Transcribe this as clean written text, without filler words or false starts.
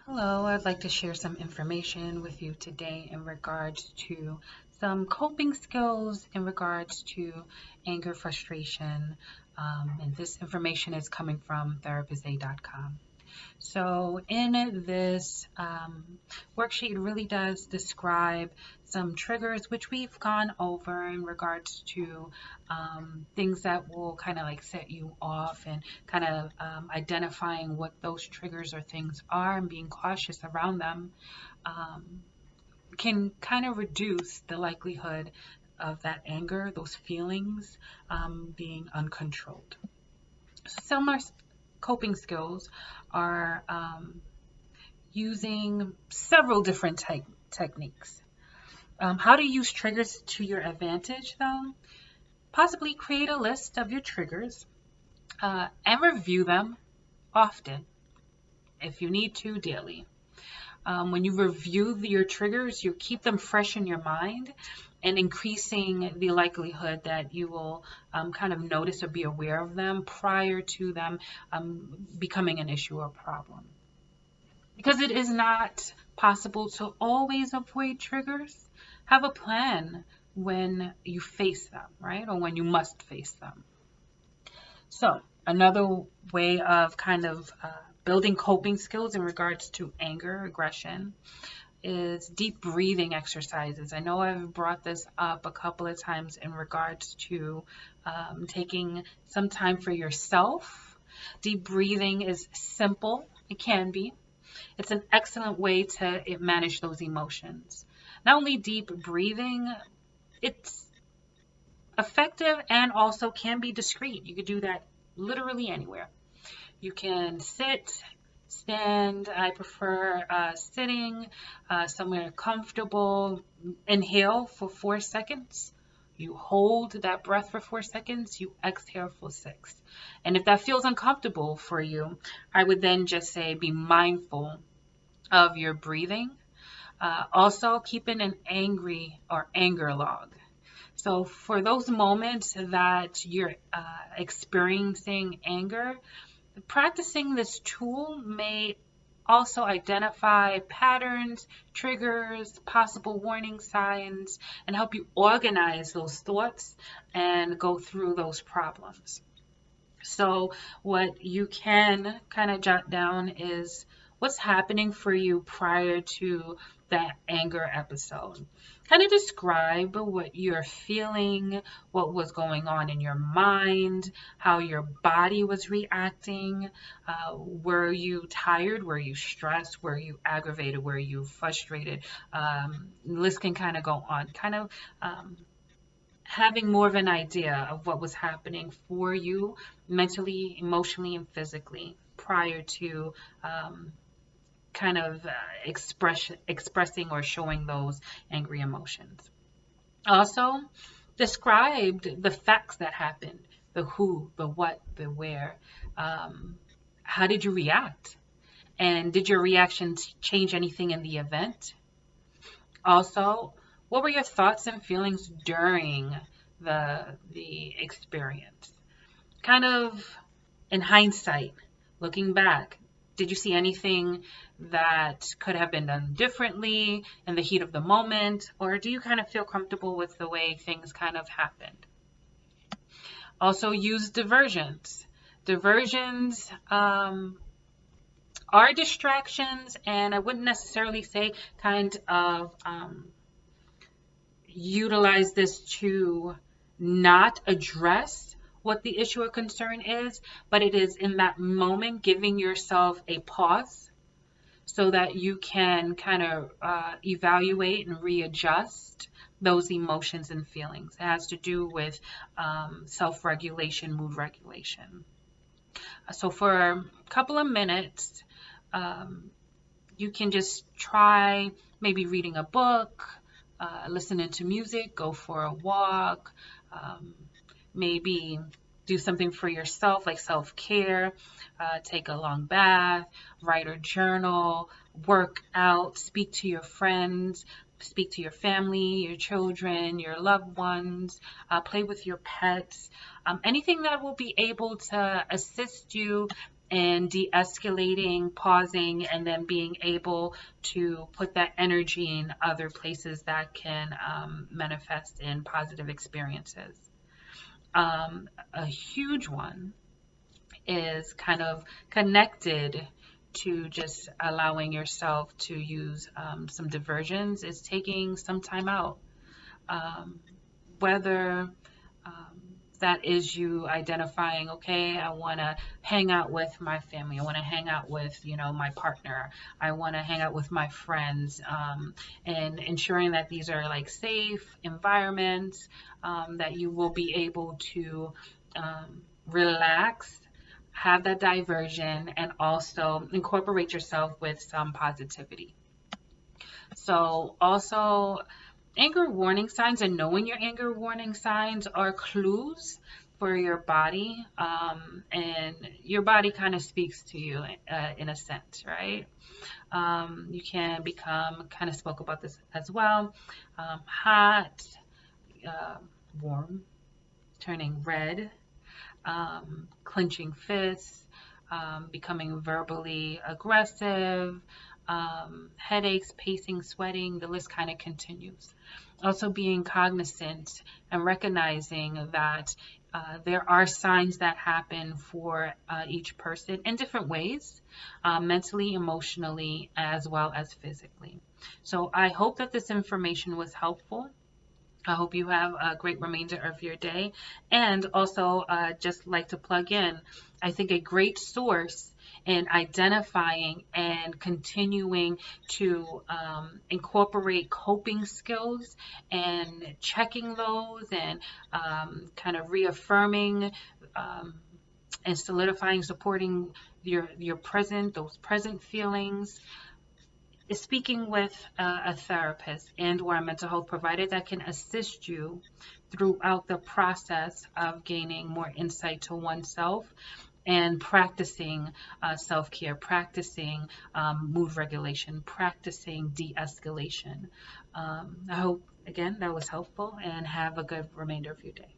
Hello, I'd like to share some information with you today in regards to some coping skills in regards to anger, frustration, and this information is coming from therapistsA.com. So in this worksheet, it really does describe some triggers, which we've gone over in regards to things that will kind of like set you off and kind of identifying what those triggers or things are and being cautious around them um, can kind of reduce the likelihood of that anger, those feelings being uncontrolled. Some are coping skills are using several different techniques. How to use triggers to your advantage, though? Possibly create a list of your triggers and review them often, if you need to, daily. When you review your triggers, you keep them fresh in your mind and increasing the likelihood that you will kind of notice or be aware of them prior to them becoming an issue or problem. Because it is not possible to always avoid triggers, have a plan when you face them, right? Or when you must face them. So, another way of kind of building coping skills in regards to anger, aggression, is deep breathing exercises. I know I've brought this up a couple of times in regards to taking some time for yourself. Deep breathing is simple, it can be. It's an excellent way to manage those emotions. Not only deep breathing, it's effective and also can be discreet. You could do that literally anywhere. You can sit, stand. I prefer sitting somewhere comfortable. Inhale for 4 seconds. You hold that breath for 4 seconds. You exhale for 6. And if that feels uncomfortable for you, I would then just say be mindful of your breathing. Also, keeping an anger log. So for those moments that you're experiencing anger, practicing this tool may also identify patterns, triggers, possible warning signs, and help you organize those thoughts and go through those problems. So what you can kind of jot down is what's happening for you prior to that anger episode. Kind of describe what you're feeling, what was going on in your mind, how your body was reacting. Were you tired? Were you stressed? Were you aggravated? Were you frustrated? List can kind of go on. Kind of having more of an idea of what was happening for you mentally, emotionally, and physically prior to kind of expressing or showing those angry emotions. Also, described the facts that happened, the who, the what, the where. How did you react? And did your reaction change anything in the event? Also, what were your thoughts and feelings during the experience? Kind of in hindsight, looking back, did you see anything that could have been done differently in the heat of the moment, or do you kind of feel comfortable with the way things kind of happened? Also, use diversions. Diversions are distractions, and I wouldn't necessarily say kind of utilize this to not address what the issue or concern is, but it is in that moment giving yourself a pause so that you can kind of evaluate and readjust those emotions and feelings. It has to do with self-regulation, mood regulation. So for a couple of minutes, you can just try maybe reading a book, listening to music, go for a walk, maybe do something for yourself like self-care, take a long bath, write or journal, work out, speak to your friends, speak to your family, your children, your loved ones, play with your pets, anything that will be able to assist you and de-escalating, pausing, and then being able to put that energy in other places that can manifest in positive experiences. A huge one is kind of connected to just allowing yourself to use some diversions, is taking some time out. Um, whether that is you identifying, okay, I want to hang out with my family. I want to hang out with, my partner. I want to hang out with my friends, and ensuring that these are like safe environments, that you will be able to relax, have that diversion, and also incorporate yourself with some positivity. So also, anger warning signs and knowing your anger warning signs are clues for your body, and your body kind of speaks to you in a sense, right? You can become, kind of spoke about this as well, hot, uh, warm, turning red, clenching fists, becoming verbally aggressive, headaches, pacing, sweating, the list kind of continues. Also being cognizant and recognizing that there are signs that happen for each person in different ways, mentally, emotionally, as well as physically. So I hope that this information was helpful. I hope you have a great remainder of your day. And also, just like to plug in, I think a great source in identifying and continuing to incorporate coping skills and checking those and kind of reaffirming um, and solidifying, supporting your present, those present feelings, is speaking with a therapist and or a mental health provider that can assist you throughout the process of gaining more insight to oneself and practicing self-care, practicing mood regulation, practicing de-escalation. I hope, again, that was helpful, and have a good remainder of your day.